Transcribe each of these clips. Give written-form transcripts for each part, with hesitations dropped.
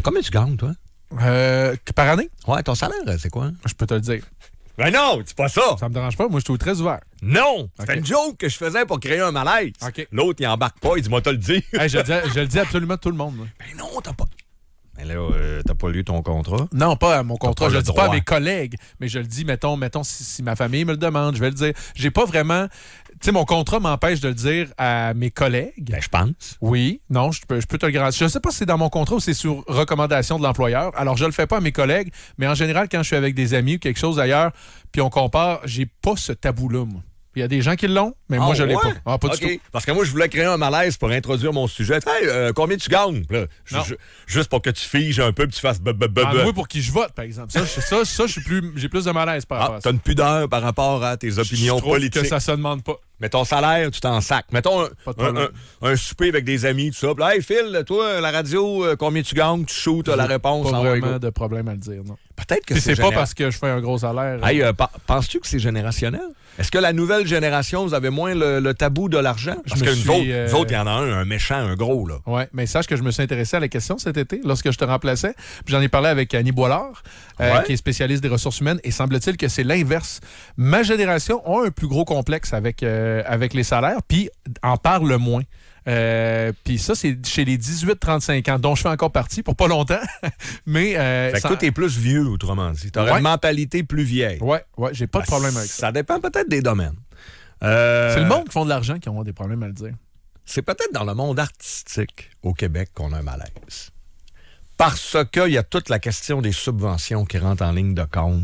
Combien tu gagnes, toi? Par année? Ouais, ton salaire, c'est quoi? Je peux te le dire. Ben non, c'est pas ça. Ça me dérange pas. Moi, je suis très ouvert. Non! C'était Ok. une joke que je faisais pour créer un malaise. Ok. L'autre, il embarque pas, il dit, moi, t'as le dit. Hey, je le dis absolument à tout le monde. Moi. Ben non, t'as pas... Mais là, t'as pas lu ton contrat? Non, pas à mon contrat. pas Je le le dis pas à droit. mes collègues, mais je le dis, mettons si ma famille me le demande, je vais le dire. J'ai pas vraiment... Tu sais, mon contrat m'empêche de le dire à mes collègues. Ben, je pense. Oui, non, je peux te le garantir. Je sais pas si c'est dans mon contrat ou c'est sur recommandation de l'employeur. Alors, je le fais pas à mes collègues, mais en général, quand je suis avec des amis ou quelque chose ailleurs, puis on compare, j'ai pas ce tabou-là, moi. Il y a des gens qui l'ont, mais moi, je l'ai pas. Ah, pas du tout. Parce que moi, je voulais créer un malaise pour introduire mon sujet. Hey, combien tu gagnes? Là, juste pour que tu figes un peu et tu fasses... Moi, pour qui je vote, par exemple. Ça j'ai plus de malaise par rapport à ça. T'as une pudeur par rapport à tes opinions je trouve politiques. que ça se demande pas. Mais ton salaire, tu t'en sacs. Mettons un souper avec des amis, tout ça. Puis là, hey, Phil, toi, la radio, combien tu gagnes? Tu shootes, t'as la réponse. Pas vraiment de problème à le dire, non. Peut-être que Puis c'est pas parce que je fais un gros salaire. Hey, penses-tu que c'est générationnel? Est-ce que la nouvelle génération, vous avez moins le tabou de l'argent? Parce que nous autres, il y en a un méchant, un gros, là. Oui, mais sache que je me suis intéressé à la question cet été, lorsque je te remplaçais. Puis j'en ai parlé avec Annie Boilard, qui est spécialiste des ressources humaines, et semble-t-il que c'est l'inverse. Ma génération a un plus gros complexe avec les salaires, puis en parle moins. Puis ça, c'est chez les 18-35 ans, dont je fais encore partie pour pas longtemps. Mais fait que toi, t'es plus vieux, autrement dit. T'aurais une mentalité plus vieille. Ouais, j'ai pas de problème avec ça. Ça dépend peut-être des domaines. C'est le monde qui font de l'argent qui ont des problèmes à le dire. C'est peut-être dans le monde artistique au Québec qu'on a un malaise. Parce qu'il y a toute la question des subventions qui rentrent en ligne de compte.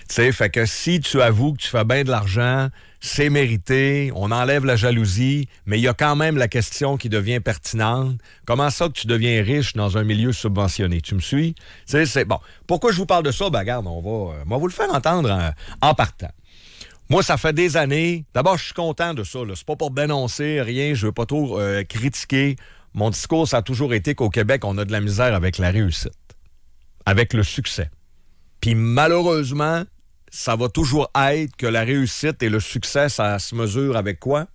Tu sais, fait que si tu avoues que tu fais bien de l'argent, c'est mérité, on enlève la jalousie, mais il y a quand même la question qui devient pertinente. Comment ça que tu deviens riche dans un milieu subventionné? Tu me suis? Tu sais, c'est bon. Pourquoi je vous parle de ça? Ben, regarde, on va vous le faire entendre en partant. Moi, ça fait des années. D'abord, je suis content de ça, là. C'est pas pour dénoncer rien, je veux pas trop critiquer. Mon discours, ça a toujours été qu'au Québec, on a de la misère avec la réussite, avec le succès. Puis malheureusement, ça va toujours être que la réussite et le succès, ça se mesure avec quoi?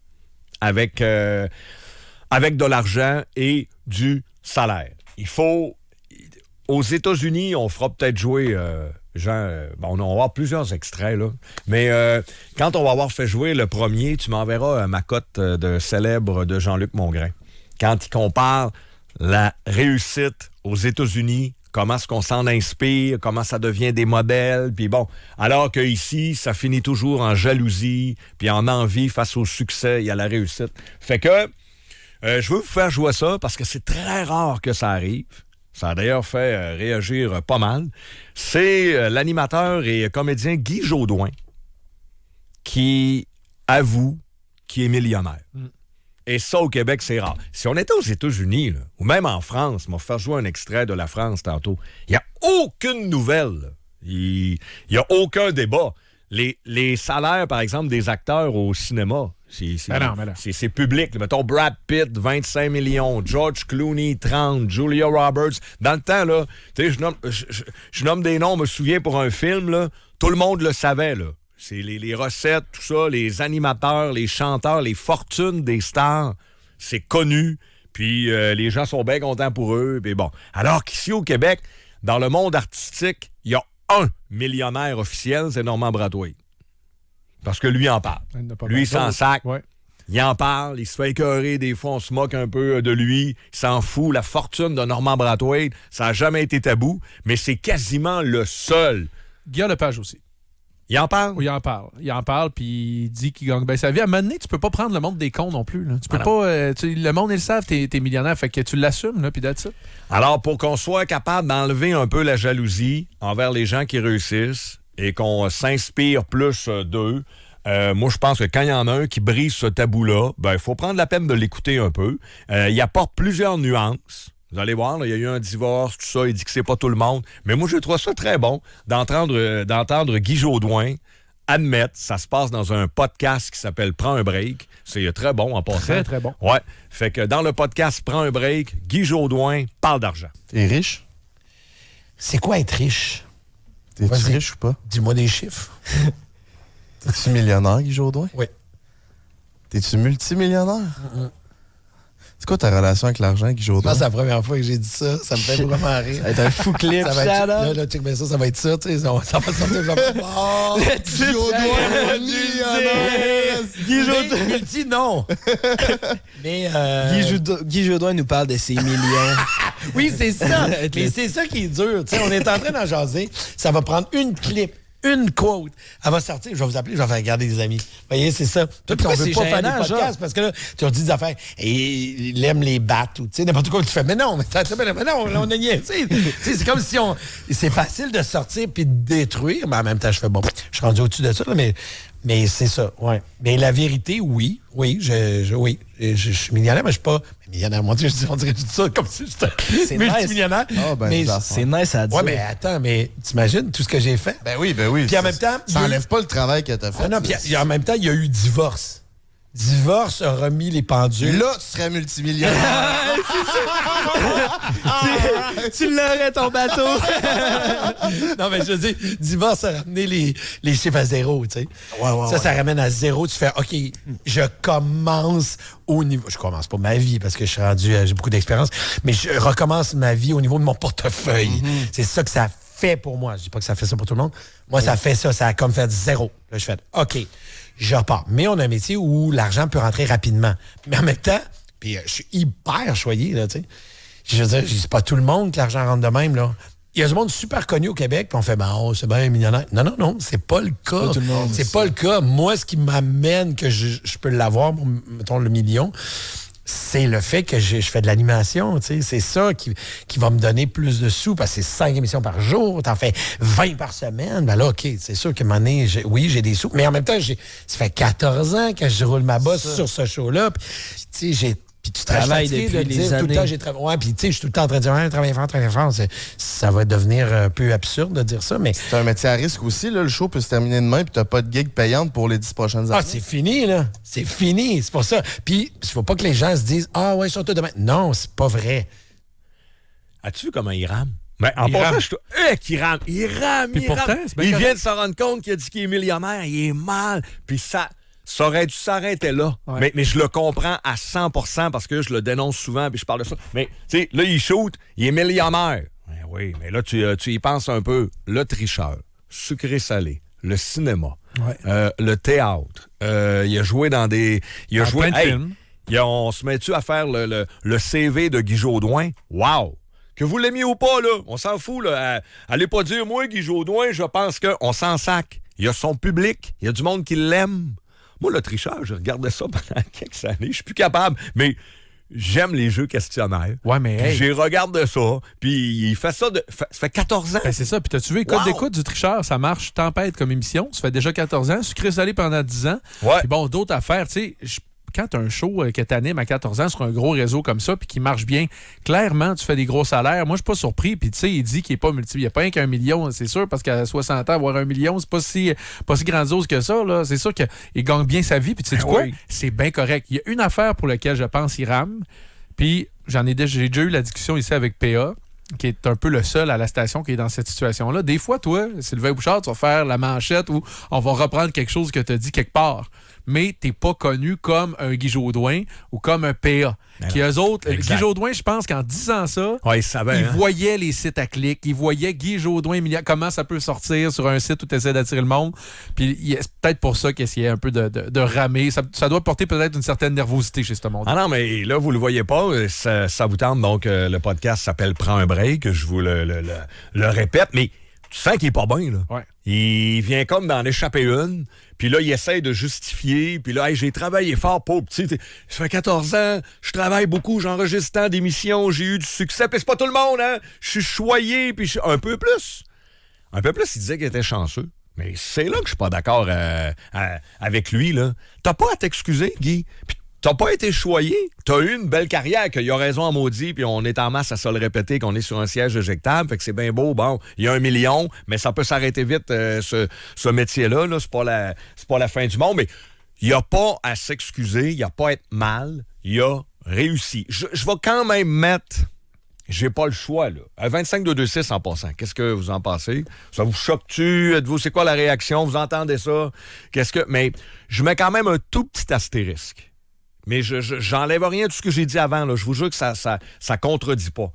Avec de l'argent et du salaire. Il faut... Aux États-Unis, on fera peut-être jouer... on va avoir plusieurs extraits, là. Mais quand on va avoir fait jouer le premier, tu m'enverras ma cote de célèbre de Jean-Luc Mongrain. Quand il compare la réussite aux États-Unis, comment est-ce qu'on s'en inspire, comment ça devient des modèles, puis bon, alors qu'ici, ça finit toujours en jalousie, puis en envie face au succès et à la réussite. Fait que, je veux vous faire jouer ça, parce que c'est très rare que ça arrive. Ça a d'ailleurs fait réagir pas mal. C'est l'animateur et comédien Guy Jodoin qui avoue qu'il est millionnaire. Et ça, au Québec, c'est rare. Si on était aux États-Unis, là, ou même en France, on va faire jouer un extrait de la France tantôt, il n'y a aucune nouvelle. Il n'y a aucun débat. Les salaires, par exemple, des acteurs au cinéma, c'est public. Mettons Brad Pitt, 25 millions, George Clooney, 30, Julia Roberts. Dans le temps, là, je nomme des noms, je me souviens pour un film, là, tout le monde le savait, là. C'est les recettes, tout ça, les animateurs, les chanteurs, les fortunes des stars, c'est connu. Puis les gens sont bien contents pour eux. Puis bon. Alors qu'ici au Québec, dans le monde artistique, il y a un millionnaire officiel, c'est Normand Brathwaite. Parce que lui en parle. Lui, il s'en sac. Ouais. Il en parle, il se fait écœurer. Des fois, on se moque un peu de lui. Il s'en fout. La fortune de Normand Brathwaite, ça n'a jamais été tabou, mais c'est quasiment le seul. Guillaume Lepage aussi. Il en parle? Oui, il en parle. Il en parle, puis il dit qu'il gagne bien sa vie. À un moment donné, tu peux pas prendre le monde des cons non plus. Là. Tu peux pas... le monde, ils le savent, t'es millionnaire, fait que tu l'assumes, là, puis that's it. Alors, pour qu'on soit capable d'enlever un peu la jalousie envers les gens qui réussissent et qu'on s'inspire plus d'eux, moi, je pense que quand il y en a un qui brise ce tabou-là, il faut prendre la peine de l'écouter un peu. Il apporte plusieurs nuances. Vous allez voir, là, il y a eu un divorce, tout ça, il dit que c'est pas tout le monde. Mais moi, je trouve ça très bon d'entendre Guy Jodoin admettre, ça se passe dans un podcast qui s'appelle Prends un break. C'est très bon en passant. Très, très bon. Ouais. Fait que dans le podcast Prends un break, Guy Jodoin parle d'argent. T'es riche? C'est quoi être riche? T'es-tu riche ou pas? Dis-moi des chiffres. T'es-tu millionnaire, Guy Jodoin? Oui. T'es-tu multimillionnaire? C'est quoi ta relation avec l'argent, Guy Je Jourdain? pense que c'est la première fois que j'ai dit ça. Ça me fait vraiment rire. Ça va être un fou clip. Ça va être, là, check bien ça va être ça, tu sais. Ça va sortir comme oh, Guy Jourdain, millionnaire! Guy Jourdain. Multi, non. Mais. Guy Jourdain nous parle de ses millions. Oui, c'est ça. Mais c'est ça qui est dur. Tu sais, on est en train d'en jaser. Ça va prendre une clip. Une quote. Elle va sortir, je vais vous appeler, je vais faire regarder des amis. Vous voyez, c'est ça. Toi, on veut pas faire des podcasts parce que là, tu leur dis des affaires. Et il aime les battes ou tu sais, n'importe quoi tu fais. Mais non, on a niaisé. C'est comme si on. C'est facile de sortir puis de détruire, mais en même temps, je fais bon. Je suis rendu au-dessus de ça, là, mais c'est ça, ouais. Mais la vérité, oui, je suis millionnaire, mais je suis pas millionnaire. Mon Dieu, on dirait ça comme si j'étais multimillionnaire. Ah, ben, mais C'est nice à dire. ouais, mais attends, mais t'imagines tout ce que j'ai fait? Ben oui. Puis en même temps, ça enlève pas le travail que t'as fait. Ah non, puis en même temps, il y a eu divorce. Divorce a remis les pendules. Là, tu serais multimillionnaire. Tu l'aurais, ton bateau. Non, mais je veux dire, divorce a ramené les chiffres à zéro, tu sais. Ça ramène à zéro. Tu fais, OK, je commence au niveau... Je commence pas ma vie parce que je suis rendu... j'ai beaucoup d'expérience, mais je recommence ma vie au niveau de mon portefeuille. C'est ça que ça fait pour moi. Je dis pas que ça fait ça pour tout le monde. Moi, ça fait ça. Ça a comme fait zéro. Là, je fais, OK, je repars. Mais on a un métier où l'argent peut rentrer rapidement. Mais en même temps, puis je suis hyper choyé, là, tu sais. Je veux dire, c'est pas tout le monde que l'argent rentre de même, là. Il y a du monde super connu au Québec, puis on fait, c'est bien millionnaire. Non, c'est pas le cas. C'est pas le cas. Moi, ce qui m'amène que je peux l'avoir, mettons, le million, c'est le fait que je fais de l'animation, tu sais. C'est ça qui va me donner plus de sous, parce que c'est 5 émissions par jour, t'en fais 20 par semaine. Ben là, OK, c'est sûr qu'à un moment donné, j'ai des sous. Mais en même temps, ça fait 14 ans que je roule ma bosse sur ce show-là. Puis, tu sais, puis tu travailles depuis les années. Tout le temps, j'ai travaillé. Ouais, puis tu sais, je suis tout le temps en train de dire, travailler fort. Ça va devenir un peu absurde de dire ça, mais... C'est un métier à risque aussi, là. Le show peut se terminer demain, puis t'as pas de gig payante pour les 10 prochaines années. Ah, c'est fini, là. C'est fini. C'est pour ça. Puis, il faut pas que les gens se disent, ouais, surtout demain. Non, c'est pas vrai. As-tu vu comment il rame? Ben, en passant, qu'il rame. Il rame. Il vient de se rendre compte qu'il a dit qu'il est millionnaire. Il est mal. Puis ça aurait dû s'arrêter là. Ouais. Mais je le comprends à 100% parce que je le dénonce souvent puis je parle de ça. Mais, tu sais, là, il shoot, il est millionnaire. Ben oui, mais là, tu y penses un peu. Le tricheur, sucré-salé, le cinéma, le théâtre. Il a joué dans des... Il a joué... plein de films. On se met-tu à faire le CV de Guy Jourdain? Wow! Que vous l'aimiez ou pas, là, on s'en fout, là. Allez pas dire, moi, Guy Jourdain, je pense qu'on s'en sac. Il y a son public, il y a du monde qui l'aime. Moi, le tricheur, je regardais ça pendant quelques années. Je suis plus capable, mais j'aime les jeux questionnaires. Ouais, mais hey. J'ai regardé ça, puis il fait ça, ça fait 14 ans. Ben c'est ça, puis t'as-tu vu les codes d'écoute du tricheur? Ça marche tempête comme émission. Ça fait déjà 14 ans. Sucré salé pendant 10 ans. Ouais. Puis bon, d'autres affaires, tu sais... Quand tu as un show que tu animes à 14 ans sur un gros réseau comme ça puis qui marche bien, clairement, tu fais des gros salaires. Moi, je suis pas surpris. Puis, tu sais, il dit qu'il n'est pas multiplié. Il n'y a pas rien qu'un million, c'est sûr, parce qu'à 60 ans, avoir 1 million, c'est pas si grandiose que ça. Là. C'est sûr qu'il gagne bien sa vie. Puis, tu sais quoi? Oui. C'est bien correct. Il y a une affaire pour laquelle je pense qu'il rame. Puis, j'ai déjà eu la discussion ici avec PA, qui est un peu le seul à la station qui est dans cette situation-là. Des fois, toi, Sylvain Bouchard, tu vas faire la manchette où on va reprendre quelque chose que tu as dit quelque part. Mais t'es pas connu comme un Guy Jourdain ou comme un PA. Qui eux autres, Guy Jourdain, je pense qu'en disant ça, il voyait les sites à clics, il voyait Guy Jourdain, comment ça peut sortir sur un site où tu essaies d'attirer le monde. Puis c'est peut-être pour ça qu'il essayait un peu de ramer. Ça doit porter peut-être une certaine nervosité chez ce monde. Ah non, mais là, vous le voyez pas, ça vous tente. Donc, le podcast s'appelle « Prends un break », je vous le répète, mais tu sens qu'il est pas bien, là. Ouais. Il vient comme d'en échapper une, puis là, il essaie de justifier, puis là, hey, j'ai travaillé fort, pauvre petit. Ça fait 14 ans, je travaille beaucoup, j'enregistre tant d'émissions, j'ai eu du succès, puis c'est pas tout le monde, hein? Je suis choyé, puis je suis un peu plus. Un peu plus, il disait qu'il était chanceux. Mais c'est là que je suis pas d'accord avec lui, là. T'as pas à t'excuser, Guy. Puis t'as pas été choyé. T'as eu une belle carrière, qu'il a raison à maudit, puis on est en masse à se le répéter, qu'on est sur un siège éjectable, fait que c'est bien beau. Bon, il y a 1 million, mais ça peut s'arrêter vite, ce métier-là. Là. C'est pas la fin du monde, mais il n'y a pas à s'excuser, il n'y a pas à être mal, il a réussi. Je vais quand même mettre... J'ai pas le choix, là. À 25-226 en passant. Qu'est-ce que vous en pensez? Ça vous choque-tu? Êtes-vous, c'est quoi la réaction? Vous entendez ça? Mais je mets quand même un tout petit astérisque. Mais j'enlève rien de tout ce que j'ai dit avant. Là. Je vous jure que ça contredit pas.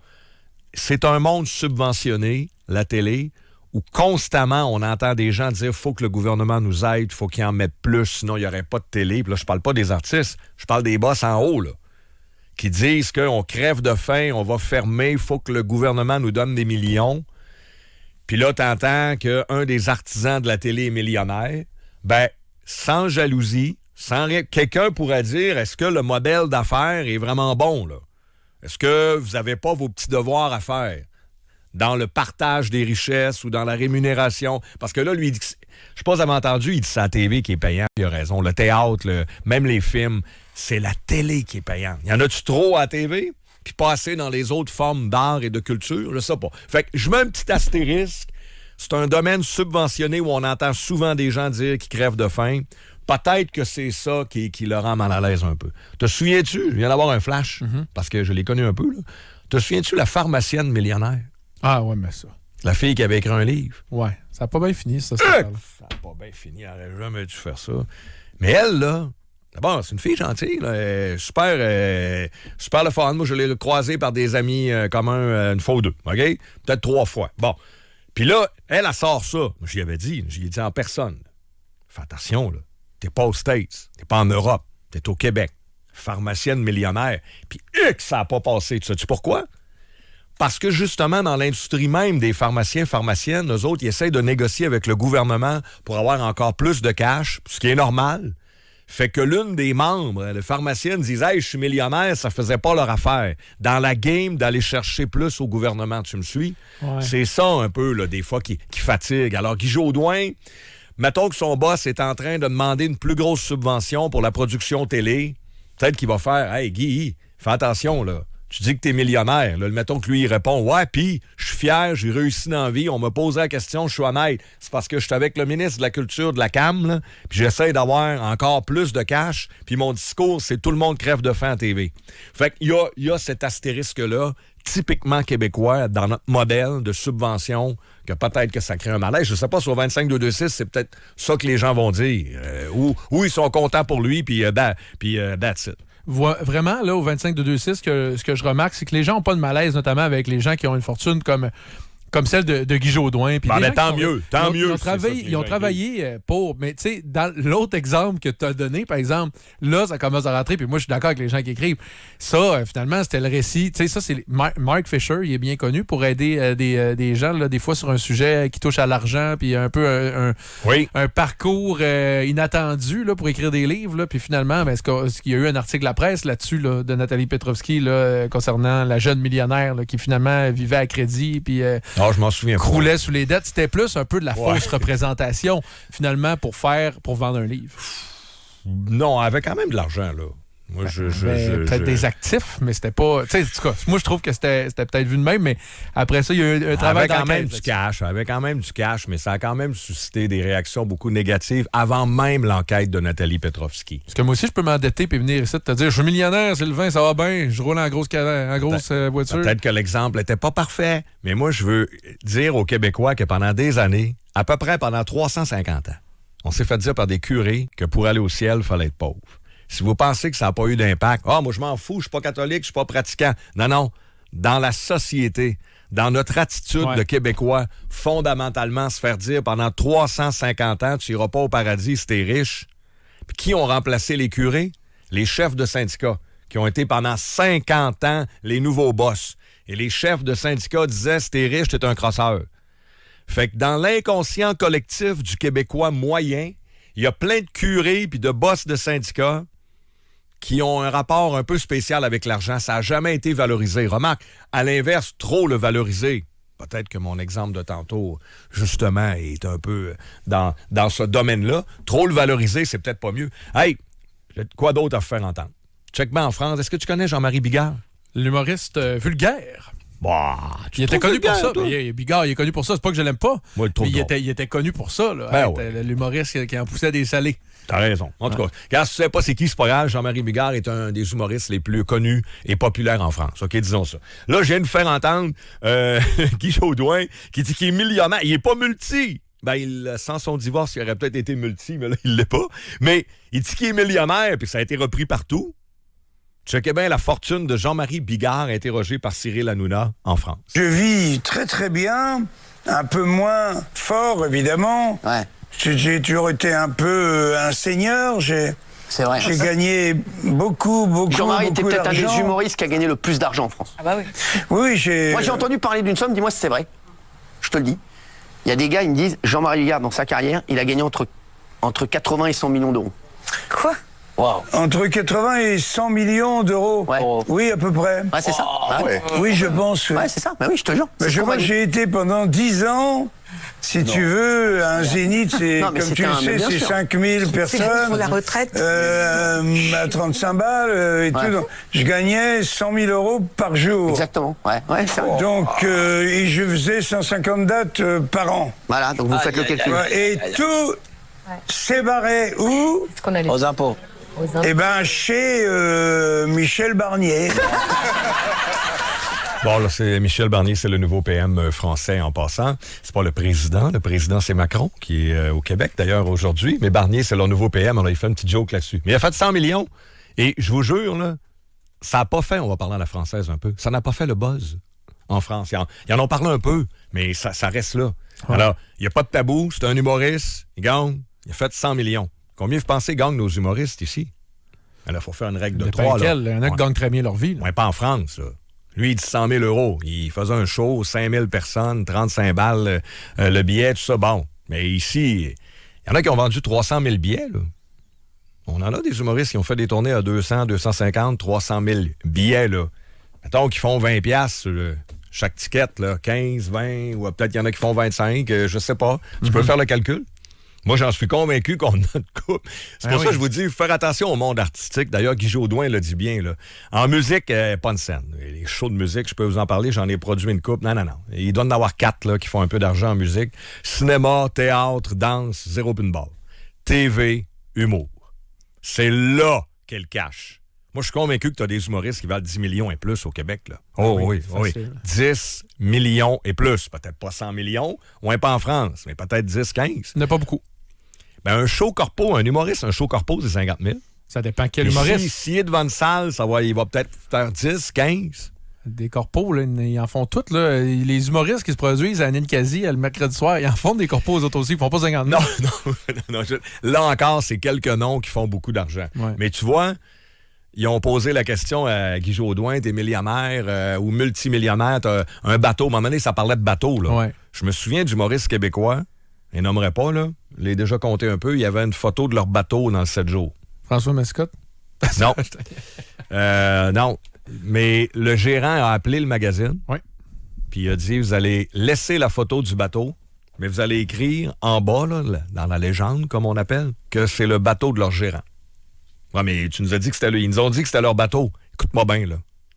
C'est un monde subventionné, la télé, où constamment on entend des gens dire « faut que le gouvernement nous aide, faut qu'il en mette plus, sinon il n'y aurait pas de télé. » Puis là, je parle pas des artistes, je parle des boss en haut, là, qui disent qu'on crève de faim, on va fermer, il faut que le gouvernement nous donne des millions. Puis là, t'entends qu'un des artisans de la télé est millionnaire. Ben, sans jalousie, sans rien, quelqu'un pourrait dire, est-ce que le modèle d'affaires est vraiment bon, là? Est-ce que vous n'avez pas vos petits devoirs à faire dans le partage des richesses ou dans la rémunération? Parce que là, lui, il dit, je sais pas si vous avez entendu, il dit c'est la TV qui est payant. Il a raison. Le théâtre, même les films, c'est la télé qui est payante. Y en a-tu trop à la TV? Puis pas assez dans les autres formes d'art et de culture? Je sais pas. Fait que je mets un petit astérisque. C'est un domaine subventionné où on entend souvent des gens dire qu'ils crèvent de faim. Peut-être que c'est ça qui le rend mal à l'aise un peu. Te souviens-tu, je viens d'avoir un flash, parce que je l'ai connu un peu, là. Te souviens-tu la pharmacienne millionnaire? Ah ouais, mais ça. La fille qui avait écrit un livre. Ouais, ça n'a pas bien fini, ça. Ça n'a pas bien fini, elle n'aurait jamais dû faire ça. Mais elle, là, d'abord, c'est une fille gentille, là, elle est super le fun. Moi, je l'ai croisée par des amis communs une fois ou deux, OK? Peut-être 3 fois. Bon. Puis là, elle sort ça. J'y avais dit, j'y ai dit en personne. Fais attention, là. T'es pas aux States, t'es pas en Europe, t'es au Québec. Pharmacienne millionnaire. Puis, ça n'a pas passé. Tu sais-tu pourquoi? Parce que, justement, dans l'industrie même des pharmaciennes, eux autres, ils essayent de négocier avec le gouvernement pour avoir encore plus de cash, ce qui est normal. Fait que l'une des membres, le pharmacienne, disait « Hey, je suis millionnaire », ça faisait pas leur affaire. Dans la game d'aller chercher plus au gouvernement, tu me suis? Ouais. C'est ça, un peu, là, des fois, qui fatigue. Alors, Guy Jodoin... Mettons que son boss est en train de demander une plus grosse subvention pour la production télé. Peut-être qu'il va faire « Hey, Guy, fais attention, là. Tu dis que t'es millionnaire. » Là, mettons que lui, il répond « Ouais, puis je suis fier, j'ai réussi dans la vie. On m'a posé la question, je suis honnête. C'est parce que je suis avec le ministre de la Culture de la CAM, là, puis j'essaie d'avoir encore plus de cash. Puis mon discours, c'est tout le monde crève de faim à TV. » Fait qu'il y a cet astérisque-là, typiquement québécois, dans notre modèle de subvention, que peut-être que ça crée un malaise. Je ne sais pas, sur 25-226, c'est peut-être ça que les gens vont dire. Ou ils sont contents pour lui, puis that's it. Vraiment, là, au 25-226, ce que je remarque, c'est que les gens n'ont pas de malaise, notamment avec les gens qui ont une fortune comme celle de Guy Jodoin. Puis tant mieux. Ils ont travaillé pour... Mais tu sais, dans l'autre exemple que tu as donné, par exemple, là, ça commence à rentrer, puis moi, je suis d'accord avec les gens qui écrivent. Ça, finalement, c'était le récit. Tu sais, ça, c'est Mark Fisher, il est bien connu pour aider des gens, là, des fois, sur un sujet qui touche à l'argent, puis un peu un parcours inattendu là, pour écrire des livres. Là, puis finalement, ben, est-ce qu'il y a eu un article à la presse là-dessus là, de Nathalie Petrovski là, concernant la jeune millionnaire là, qui finalement vivait à crédit, puis... Ah, je m'en souviens pas. Croulait sous les dettes. C'était plus un peu de la fausse représentation, finalement, pour vendre un livre. Non, elle avait quand même de l'argent, là. Moi, peut-être des actifs, mais c'était pas... Tu sais, en tout cas, moi, je trouve que c'était peut-être vu de même, mais après ça, il y a eu un travail d'enquête. Elle avait quand même du cash, mais ça a quand même suscité des réactions beaucoup négatives avant même l'enquête de Nathalie Petrovski. Parce que moi aussi, je peux m'endetter et venir ici te dire, je suis millionnaire, Sylvain, ça va bien, je roule en grosse voiture. Peut-être que l'exemple n'était pas parfait, mais moi, je veux dire aux Québécois que pendant des années, à peu près pendant 350 ans, on s'est fait dire par des curés que pour aller au ciel, il fallait être pauvre. Si vous pensez que ça n'a pas eu d'impact, moi, je m'en fous, je suis pas catholique, je suis pas pratiquant. Non. Dans la société, dans notre attitude de Québécois, fondamentalement, se faire dire pendant 350 ans, tu n'iras pas au paradis si t'es riche. Puis qui ont remplacé les curés? Les chefs de syndicats, qui ont été pendant 50 ans les nouveaux boss. Et les chefs de syndicats disaient, si t'es riche, t'es un crosseur. Fait que dans l'inconscient collectif du Québécois moyen, il y a plein de curés puis de boss de syndicats qui ont un rapport un peu spécial avec l'argent. Ça n'a jamais été valorisé. Remarque, à l'inverse, trop le valoriser. Peut-être que mon exemple de tantôt, justement, est un peu dans ce domaine-là. Trop le valoriser, c'est peut-être pas mieux. Hey, quoi d'autre à faire entendre? Check-moi en France. Est-ce que tu connais Jean-Marie Bigard? L'humoriste vulgaire. Bah, il était connu pour ça. Bigard, il est connu pour ça. C'est pas que je l'aime pas. Moi, il était connu pour ça. Là, l'humoriste qui en poussait des salés. T'as raison. En tout cas, quand tu sais pas c'est qui, c'est pas grave. Jean-Marie Bigard est un des humoristes les plus connus et populaires en France. OK, disons ça. Là, je viens de faire entendre Guy Jodoin qui dit qu'il est millionnaire. Il est pas multi. Sans son divorce, il aurait peut-être été multi, mais là, il l'est pas. Mais il dit qu'il est millionnaire, puis ça a été repris partout. Checkez bien la fortune de Jean-Marie Bigard, interrogé par Cyril Hanouna en France. Je vis très très bien, un peu moins fort évidemment. Ouais. J'ai toujours été un peu un seigneur, C'est vrai. j'ai gagné beaucoup Jean-Marie était beaucoup peut-être un des d'argent. humoristes qui a gagné le plus d'argent en France. Ah bah oui. Oui, j'ai... Moi, j'ai entendu parler d'une somme, dis-moi si c'est vrai. Je te le dis. Il y a des gars, ils me disent, Jean-Marie Bigard, dans sa carrière, il a gagné entre 80 et 100 millions d'euros. Quoi? Waouh. Entre 80 et 100 millions d'euros. Ouais. Oui, à peu près. Ouais, c'est ça. Ouais, Oui, je pense. ouais c'est ça. Bah oui, je te jure. Mais C'est ce qu'on moi, m'a dit. j'ai été pendant 10 ans, si tu veux, un zénith, c'est, Non, mais comme c'était tu le un- mais sais, bien c'est sûr. 5000 Pour personnes. la retraite. À 35 balles et Ouais. tout. Donc, je gagnais 100 000 euros par jour. Exactement. Ouais, c'est vrai. Donc, et je faisais 150 dates par an. Voilà, donc vous faites le calcul. Et tout s'est barré où? Ce qu'on allait Aux impôts. aux impôts. Eh ben, chez Michel Barnier. Bon, là, c'est Michel Barnier, c'est le nouveau PM français en passant. C'est pas le président. Le président, c'est Macron, qui est au Québec, d'ailleurs, aujourd'hui. Mais Barnier, c'est leur nouveau PM. On a fait une petite joke là-dessus. Mais il a fait 100 millions. Et je vous jure, là, ça n'a pas fait, on va parler à la française un peu, ça n'a pas fait le buzz en France. Ils en ont parlé un peu, mais ça reste là. Ouais. Alors, il n'y a pas de tabou. C'est un humoriste. Il gagne. Il a fait 100 millions. Combien vous pensez gagnent nos humoristes ici? Il faut faire une règle de 3. Il y en a qui gagnent très bien leur vie. Ouais, pas en France, là. Lui, il dit 100 000 euros. Il faisait un show, 5 000 personnes, 35 balles, le billet, tout ça. Bon. Mais ici, il y en a qui ont vendu 300 000 billets, là. On en a des humoristes qui ont fait des tournées à 200, 250, 300 000 billets, là. Mettons qu'ils font 20 piastres, chaque ticket, là, 15, 20, ou peut-être qu'il y en a qui font 25, je sais pas. Tu peux faire le calcul. Moi, j'en suis convaincu qu'on a une coupe. C'est pour ça que je vous dis, faire attention au monde artistique. D'ailleurs, Guy Jodoin l'a dit bien. Là. En musique, pas une scène. Les shows de musique, je peux vous en parler, j'en ai produit une coupe. Non. Il doit y en avoir 4 là, qui font un peu d'argent en musique. Cinéma, théâtre, danse, zéro pin ball. TV, humour. C'est là qu'elle cache. Moi, je suis convaincu que tu as des humoristes qui valent 10 millions et plus au Québec. Là. Oh oui. 10 millions et plus. Peut-être pas 100 millions. Ouais, pas en France, mais peut-être 10, 15. Il n'y en a pas beaucoup. Ben, un show corpo, un humoriste, un show corpo, c'est 50 000. Ça dépend quel humoriste. S'il est devant une salle, il va peut-être faire 10, 15. Des corpos, là, ils en font toutes. Là. Les humoristes qui se produisent à Ninkasi le mercredi soir, ils en font des corpos aux autres aussi. Ils font pas 50 000. Non. Là encore, c'est quelques noms qui font beaucoup d'argent. Ouais. Mais tu vois, ils ont posé la question à Guy Jodoin, t'es millionnaire ou multimillionnaire, t'as un bateau. À un moment donné, ça parlait de bateau. Là. Ouais. Je me souviens d'humoristes québécois, je les nommerai pas, là. Je l'ai déjà compté un peu. Il y avait une photo de leur bateau dans le 7 jours. François Mascotte? Non. Non. Mais le gérant a appelé le magazine. Oui. Puis il a dit, vous allez laisser la photo du bateau, mais vous allez écrire en bas, là, dans la légende, comme on appelle, que c'est le bateau de leur gérant. Ouais, mais tu nous as dit que c'était ils nous ont dit que c'était leur bateau. Écoute-moi bien, là.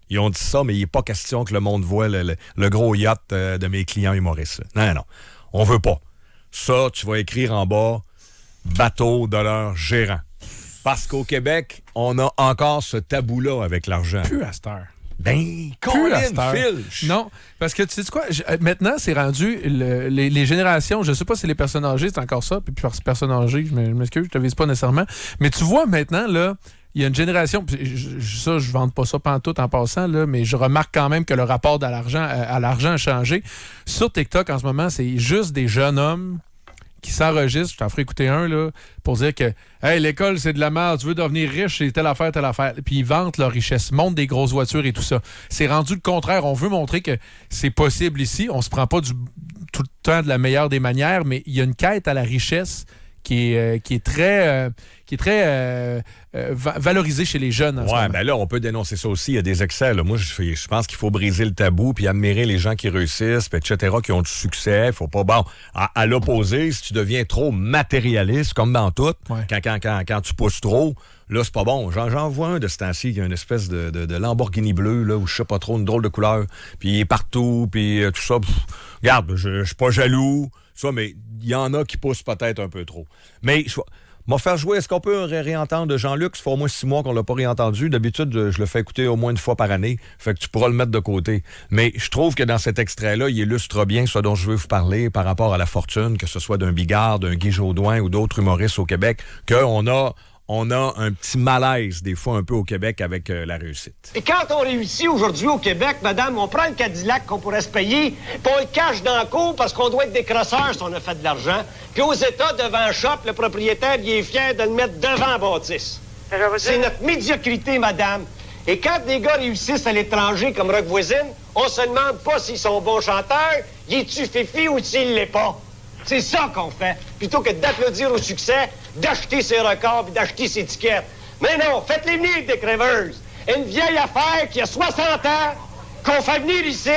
Ils ont dit ça, mais il n'est pas question que le monde voit le gros yacht de mes clients humoristes. Là. Non. On veut pas. Ça, tu vas écrire en bas, bateau de leur gérant. Parce qu'au Québec, on a encore ce tabou-là avec l'argent. Plus à cette heure. Ben, Plus à cette heure. Phil. Non, parce que tu sais quoi, maintenant, c'est rendu les générations, je sais pas si les personnes âgées, c'est encore ça, puis par personnes âgées, je m'excuse, je te vise pas nécessairement, mais tu vois maintenant, là, il y a une génération, ça, je ne vante pas ça pantoute en passant, là, mais je remarque quand même que le rapport à l'argent a changé. Sur TikTok, en ce moment, c'est juste des jeunes hommes qui s'enregistrent, je t'en ferai écouter un, là, pour dire que « Hey, l'école, c'est de la merde, tu veux devenir riche, c'est telle affaire. » Puis ils vantent leur richesse, montent des grosses voitures et tout ça. C'est rendu le contraire. On veut montrer que c'est possible ici. On se prend pas tout le temps de la meilleure des manières, mais il y a une quête à la richesse qui est très valorisée chez les jeunes. Ouais, ben là, on peut dénoncer ça aussi. Il y a des excès. Là. Moi, je pense qu'il faut briser le tabou puis admirer les gens qui réussissent, puis etc., qui ont du succès. Faut pas. Bon, à l'opposé, si tu deviens trop matérialiste, comme dans tout, ouais. quand tu pousses trop, là, c'est pas bon. J'en vois un de ce temps-ci qui a une espèce de Lamborghini bleu, là, ou je sais pas trop, une drôle de couleur, puis il est partout, puis tout ça. Regarde, je suis pas jaloux. Ça, mais il y en a qui poussent peut-être un peu trop. Mais m'en faire jouer, est-ce qu'on peut réentendre Jean-Luc? Ça fait au moins 6 mois qu'on l'a pas réentendu. D'habitude, je le fais écouter au moins une fois par année. Fait que tu pourras le mettre de côté. Mais je trouve que dans cet extrait-là, il illustre bien ce dont je veux vous parler par rapport à la fortune, que ce soit d'un Bigard, d'un Guy Jodoin ou d'autres humoristes au Québec, qu'on on a un petit malaise, des fois, un peu au Québec avec la réussite. Et quand on réussit aujourd'hui au Québec, madame, on prend le Cadillac qu'on pourrait se payer, puis on le cache dans le cours parce qu'on doit être des crosseurs si on a fait de l'argent. Puis aux États, devant un shop, le propriétaire, il est fier de le mettre devant la bâtisse. C'est notre médiocrité, madame. Et quand des gars réussissent à l'étranger comme Rock Voisine, on se demande pas s'ils sont bons chanteurs, y est-tu fifi ou s'il l'est pas. C'est ça qu'on fait. Plutôt que d'applaudir au succès, d'acheter ses records et d'acheter ses tickets. Mais non, faites-les venir des crèveuses. Une vieille affaire qui a 60 ans, qu'on fait venir ici,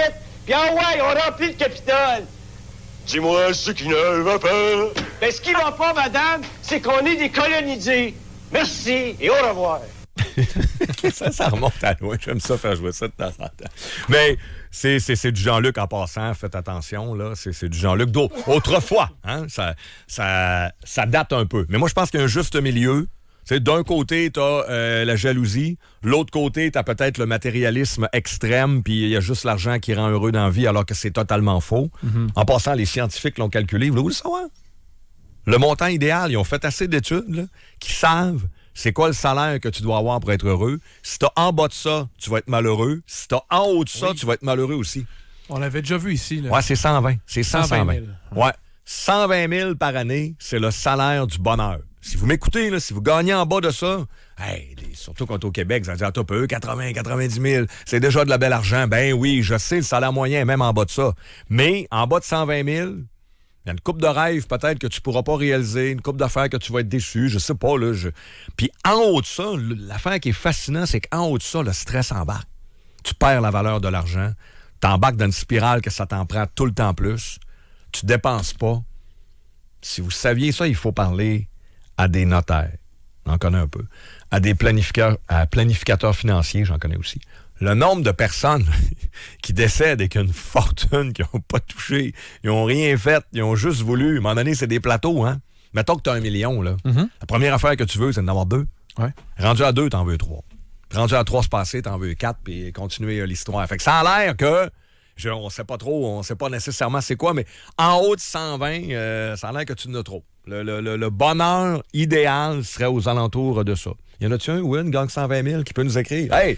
puis ah ouais, on remplit le Capitole. Dis-moi ce qui ne va pas. Ben, ce qui va pas, madame, c'est qu'on est des colonisés. Merci et au revoir. ça remonte à loin. J'aime ça faire jouer ça de temps en temps. Mais c'est du Jean-Luc en passant. Faites attention, là. C'est du Jean-Luc autrefois. Hein? Ça date un peu. Mais moi, je pense qu'il y a un juste milieu. D'un côté, tu as la jalousie. L'autre côté, tu as peut-être le matérialisme extrême, puis il y a juste l'argent qui rend heureux dans la vie, alors que c'est totalement faux. Mm-hmm. En passant, les scientifiques l'ont calculé. Vous voulez le savoir? Le montant idéal, ils ont fait assez d'études là, qui savent c'est quoi le salaire que tu dois avoir pour être heureux. Si tu as en bas de ça, tu vas être malheureux. Si tu as en haut de ça, tu vas être malheureux aussi. On l'avait déjà vu ici. Là. Ouais, c'est 120. C'est 120 000. Ouais. 120 000 par année, c'est le salaire du bonheur. Si vous m'écoutez, là, si vous gagnez en bas de ça, surtout quand au Québec, vous allez dire, top 80, 90 000, c'est déjà de la belle argent. Ben oui, je sais, le salaire moyen est même en bas de ça. Mais en bas de 120 000, il y a une coupe de rêves peut-être que tu pourras pas réaliser, une coupe d'affaires que tu vas être déçu, je sais pas. Là, Puis en haut de ça, l'affaire qui est fascinante, c'est qu'en haut de ça, le stress embarque. Tu perds la valeur de l'argent, t'embarques dans une spirale que ça t'en prend tout le temps plus, tu dépenses pas. Si vous saviez ça, il faut parler à des notaires, j'en connais un peu, à des planificateurs financiers, j'en connais aussi. Le nombre de personnes qui décèdent et qui ont une fortune, qui n'ont pas touché, ils n'ont rien fait, ils ont juste voulu. À un moment donné, c'est des plateaux, hein? Mettons que tu as 1 million, là. Mm-hmm. La première affaire que tu veux, c'est d'en avoir 2. Ouais. Rendu à 2, t'en veux 3. Rendu à 3 se passer, t'en veux 4, puis continuer l'histoire. Fait que ça a l'air que, on sait pas trop, on sait pas nécessairement c'est quoi, mais en haut de 120, ça a l'air que tu en as trop. Le bonheur idéal serait aux alentours de ça. Y en a-tu un ou une gang 120 000 qui peut nous écrire? Hey,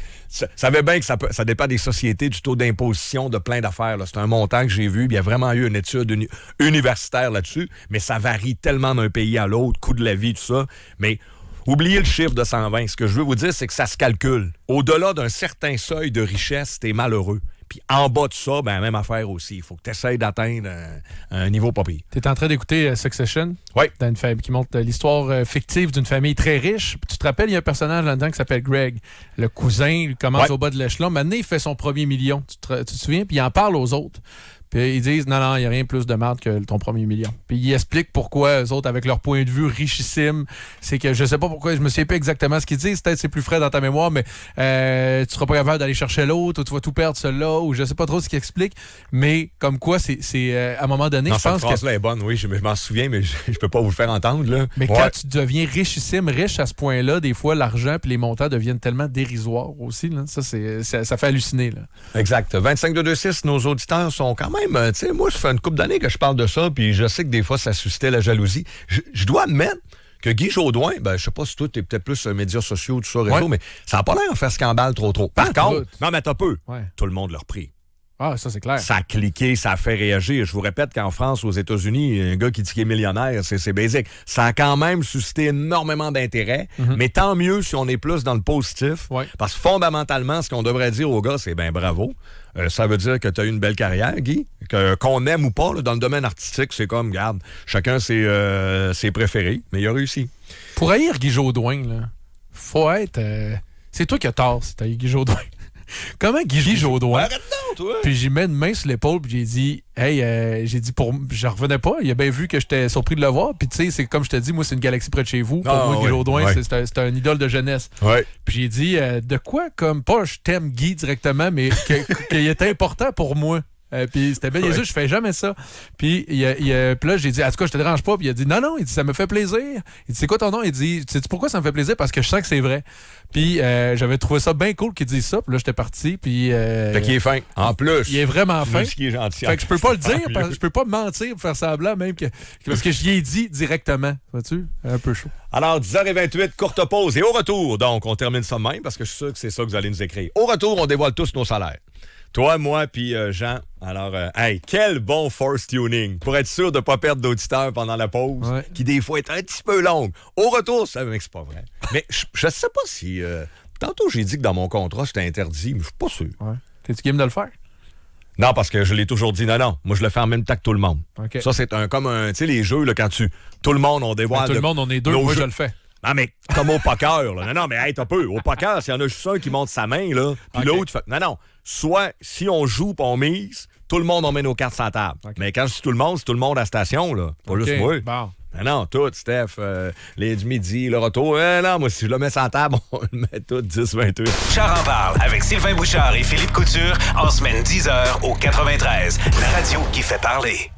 savez bien que ça dépend des sociétés, du taux d'imposition, de plein d'affaires. Là. C'est un montant que j'ai vu, il y a vraiment eu une étude universitaire là-dessus, mais ça varie tellement d'un pays à l'autre, coût de la vie, tout ça. Mais oubliez le chiffre de 120. Ce que je veux vous dire, c'est que ça se calcule. Au-delà d'un certain seuil de richesse, t'es malheureux. Puis en bas de ça, ben même affaire aussi. Il faut que tu essaies d'atteindre un niveau pas pire. Tu es en train d'écouter Succession? Oui. Qui montre l'histoire fictive d'une famille très riche. Puis tu te rappelles, il y a un personnage là-dedans qui s'appelle Greg. Le cousin, il commence au bas de l'échelon. Maintenant, il fait son premier million. Tu te souviens? Puis il en parle aux autres. Puis ils disent, non, il n'y a rien plus de merde que ton premier million. Puis ils expliquent pourquoi, eux autres, avec leur point de vue richissime, c'est que je sais pas pourquoi, je me souviens pas exactement ce qu'ils disent, peut-être c'est plus frais dans ta mémoire, mais tu seras pas capable d'aller chercher l'autre, ou tu vas tout perdre celui-là, ou je sais pas trop ce qu'ils expliquent, mais comme quoi, c'est à un moment donné, non, je pense que... cette phrase-là est bonne, oui, je m'en souviens, mais je peux pas vous le faire entendre, là. Mais quand tu deviens richissime, riche à ce point-là, des fois, l'argent puis les montants deviennent tellement dérisoires aussi, là. Ça fait halluciner, là. Exact. 25-226, nos auditeurs sont quand même, tu sais, moi, ça fait une couple d'années que je parle de ça, puis je sais que des fois, ça suscitait la jalousie. Je dois admettre que Guy Jodoin, je sais pas si toi, t'es peut-être plus médias sociaux, tout ça, réseau, mais ça n'a pas l'air de faire scandale trop. Par contre, non, mais t'as peu. Ouais. Tout le monde l'a repris. Ah, ça, c'est clair. Ça a cliqué, ça a fait réagir. Je vous répète qu'en France, aux États-Unis, un gars qui dit qu'il est millionnaire, c'est basique. Ça a quand même suscité énormément d'intérêt, mais tant mieux si on est plus dans le positif. Ouais. Parce que fondamentalement, ce qu'on devrait dire aux gars, c'est bravo. Ça veut dire que tu as eu une belle carrière, Guy. Qu'on aime ou pas, là, dans le domaine artistique, c'est comme, regarde, chacun ses préférés, mais il a réussi. Pour haïr Guy Jodoin, là, faut être... c'est toi qui as tort si t'as haïr Guy Jodoin. Comment Guy Jodoin? Arrête donc, toi! Puis j'y mets une main sur l'épaule, puis j'ai dit, je revenais pas. Il a bien vu que j'étais surpris de le voir. Puis tu sais, c'est comme je te dis, moi, c'est une galaxie près de chez vous. Pour moi, Guy Jodoin, c'est un idole de jeunesse. Ouais. Puis j'ai dit, de quoi, comme, pas je t'aime Guy directement, mais qu'il était important pour moi. Puis c'était bien niaiseux, je fais jamais ça. Puis là, j'ai dit, en tout cas, je te dérange pas. Puis il a dit, non, il dit, ça me fait plaisir. Il dit, c'est quoi ton nom? Il dit, sais-tu pourquoi ça me fait plaisir? Parce que je sens que c'est vrai. Puis j'avais trouvé ça bien cool qu'il dise ça. Puis là, j'étais parti. Puis. Fait qu'il est fin. En plus. Il est vraiment fin. Qui est gentil. Fait que je peux pas le dire, parce que je peux pas mentir pour faire semblant, même parce que j'y ai dit directement. Vois-tu? Un peu chaud. Alors, 10h28, courte pause. Et au retour, donc, on termine ça de même parce que je suis sûr que c'est ça que vous allez nous écrire. Au retour, on dévoile tous nos salaires. Toi, moi, puis Jean. Alors, hey, quel bon force tuning pour être sûr de ne pas perdre d'auditeurs pendant la pause, qui des fois est un petit peu longue. Au retour, ça c'est pas vrai. Mais je sais pas si... tantôt, j'ai dit que dans mon contrat, c'était interdit, mais je suis pas sûr. Ouais. T'es-tu game de le faire? Non, parce que je l'ai toujours dit, non. Moi, je le fais en même temps que tout le monde. Okay. Ça, c'est comme tu sais, les jeux, là, quand tout le monde, on dévoile... tout le monde, on est deux, moi, je le fais. Non, mais comme au poker, là. Non, mais hey, t'as peu. Au poker, s'il y en a juste un qui monte sa main, là, puis l'autre fait... Non. Soit, si on joue pis on mise, tout le monde, on met nos cartes sur la table. Okay. Mais quand c'est tout le monde à la station, là. Pas juste moi. Bon. Non, tout, Steph, les du midi, le retour. Non, moi, si je le mets sur la table, on le met tout 10-28. Char en parle avec Sylvain Bouchard et Philippe Couture en semaine 10h au 93. La radio qui fait parler.